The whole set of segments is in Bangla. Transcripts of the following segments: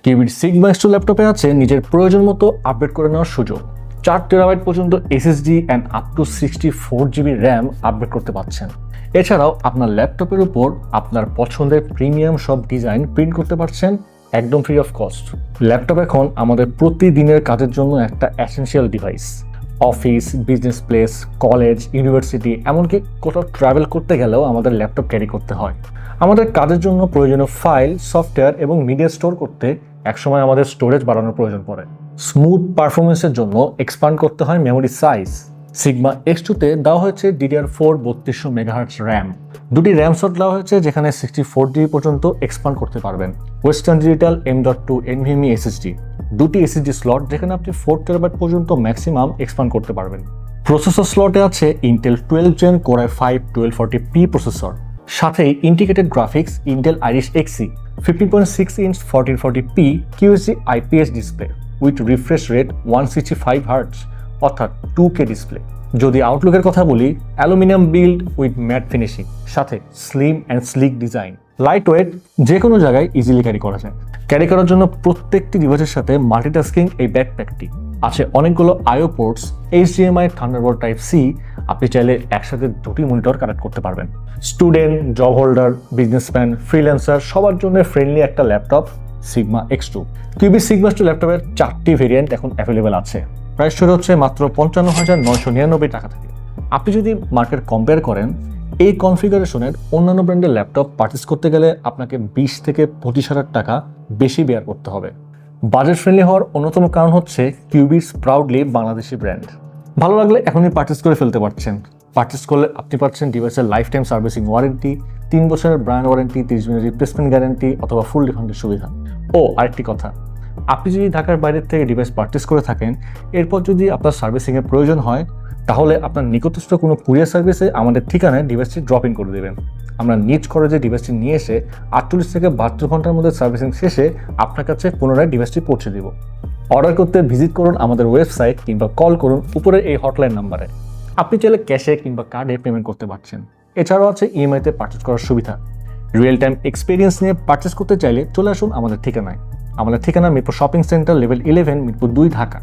কিউবির সিগমা X2 ল্যাপটপে আছে নিজের প্রয়োজন মতো আপডেট করে নেওয়ার সুযোগ। 4 টেরাবাইট পর্যন্ত SSD and up to 64 GB RAM update করতে পারছেন। এছাড়াও আপনার ল্যাপটপের উপর আপনার পছন্দের প্রিমিয়াম সব ডিজাইন প্রিন্ট করতে পারছেন একদম ফ্রি অফ কস্ট। ল্যাপটপ এখন আমাদের প্রতিদিনের কাজের জন্য একটা essential device. Office, business place, college, university, এমনকি কোথাও ট্রাভেল করতে গেলেও আমাদের ল্যাপটপ ক্যারি করতে হয়। আমাদের কাজের জন্য প্রয়োজনীয় ফাইল, সফটওয়্যার এবং মিডিয়া স্টোর করতে একসময় আমাদের স্টোরেজ বাড়ানোর প্রয়োজন পড়ে। স্মুথ পারফরমেন্সের জন্য এক্সপান্ড করতে হয় মেমোরি সাইজ। সিগমা X2-তে দেওয়া হয়েছে DDR4 3200 মেগাহার্টজ র্যাম। দুটি র্যাম স্লট দেওয়া হয়েছে যেখানে 64 জিবি পর্যন্ত এক্সপান্ড করতে পারবেন। Western digital M.2 NVMe SSD, দুটি এসএসডি স্লট যেখানে আপনি 4 টেরাবাইট পর্যন্ত ম্যাক্সিমাম এক্সপান্ড করতে পারবেন। প্রসেসর স্লটে আছে Intel 12 Gen Core i5 1240p processor, সাথেই integrated graphics Intel Iris Xe, 15.6 inch 1440p QHD IPS display with refresh rate 165 Hz অর্থাৎ 2K ডিসপ্লে। যদি আউটলুকের কথা বলি, aluminium build with matte finishing, সাথে slim and sleek design, light weight, যে কোনো জায়গায় ইজিলি ক্যারি করা যায়। ক্যারি করার জন্য প্রত্যেকটি ডিভাইসের সাথে মাল্টিটাস্কিং এই ব্যাকপ্যাকটি আছে, অনেকগুলো IO ports, HDMI, Thunderbolt type C, আপনি চাইলে একসাথে দুটি মনিটর কানেক্ট করতে পারবেন। Student, job holder, businessman, freelancer সবার জন্য ফ্রেন্ডলি একটা laptop sigma X2। কিউবির sigma X2 ল্যাপটপের 4টি ভেরিয়েন্ট এখন অ্যাভেলেবেল আছে। প্রাইস শুরু হচ্ছে মাত্র 55,999 টাকা থেকে। আপনি যদি মার্কেট কম্পেয়ার করেন, এই কনফিগারেশনের অন্যান্য ব্র্যান্ডের ল্যাপটপ পারচেস করতে গেলে আপনাকে 20 থেকে 25,000 টাকা বেশি বেয়ার করতে হবে। বাজেট ফ্রেন্ডলি হওয়ার অন্যতম কারণ হচ্ছে কিউবির প্রাউডলি বাংলাদেশি ব্র্যান্ড। ভালো লাগলে এখনই পারচেস করে ফেলতে পারছেন। পারচেস করলে আপনি পাচ্ছেন ডিভাইসের লাইফ টাইম সার্ভিসিং ওয়ারেন্টি, 3 বছরের ব্র্যান্ড ওয়ারেন্টি, 30 দিনের রিপ্লেসমেন্ট গ্যারান্টি অথবা ফুল রিফান্ডের সুবিধা। আরেকটি কথা, আপনি যদি ঢাকার বাইরের থেকে ডিভাইস পারচেস করে থাকেন, এরপর যদি আপনার সার্ভিসিংয়ের প্রয়োজন হয়, তাহলে আপনার নিকটস্থ কোনো কুরিয়ার সার্ভিসে আমাদের ঠিকানায় ডিভাইসটি ড্রপ ইন করে দেবেন। আমরা নিজ খরচে ডিভাইসটি নিয়ে এসে 48 থেকে 72 ঘন্টার মধ্যে সার্ভিসিং শেষে আপনার কাছে পুনরায় ডিভাইসটি পৌঁছে দেব। অর্ডার করতে ভিজিট করুন আমাদের ওয়েবসাইট কিংবা কল করুন উপরের এই হটলাইন নাম্বারে। আপনি চাইলে ক্যাশে কিংবা কার্ডে পেমেন্ট করতে পারছেন। এছাড়াও আছে ইএমআইতে পারচেস করার সুবিধা। রিয়েল টাইম এক্সপিরিয়েন্স নিয়ে পারচেস করতে চাইলে চলে আসুন আমাদের ঠিকানায়। আমাদের ঠিকানা Mirpur shopping centre, level 11, Mirpur 2, Dhaka.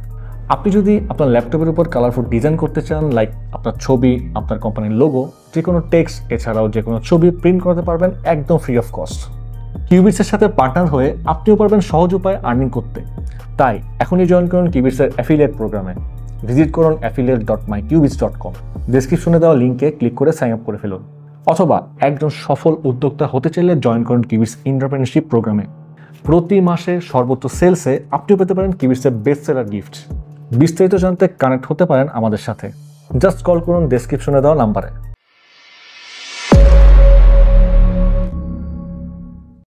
আপনি যদি আপনার ল্যাপটপের উপর কালারফুল ডিজাইন করতে চান, লাইক আপনার ছবি, আপনার কোম্পানির লোগো, যে কোনো টেক্সট, এছাড়াও যে কোনো ছবি প্রিন্ট করতে পারবেন একদম ফ্রি অফ কস্ট। কিউবিটসের সাথে পার্টনার হয়ে আপনিও পারবেন সহজ উপায়ে আর্নিং করতে। তাই এখনই জয়েন করুন কিউবিটসের অ্যাফিলিয়েট প্রোগ্রামে। ভিজিট করুন affiliate.myqubits.com। ডেসক্রিপশনে দেওয়া লিঙ্কে ক্লিক করে সাইন আপ করে ফেলুন। অথবা একজন সফল উদ্যোক্তা হতে চাইলে জয়েন করুন কিউবিটস এন্টারপ্রেনারশিপ প্রোগ্রামে। প্রতি মাসে সর্বোচ্চ সেলসে আপনিও পেতে পারেন কিউবিটসের বেস্ট সেলার গিফট। বিস্তারিত জানতে কানেক্ট হতে পারেন আমাদের সাথে। জাস্ট কল করুন ডেসক্রিপশনে দেওয়া নাম্বারে।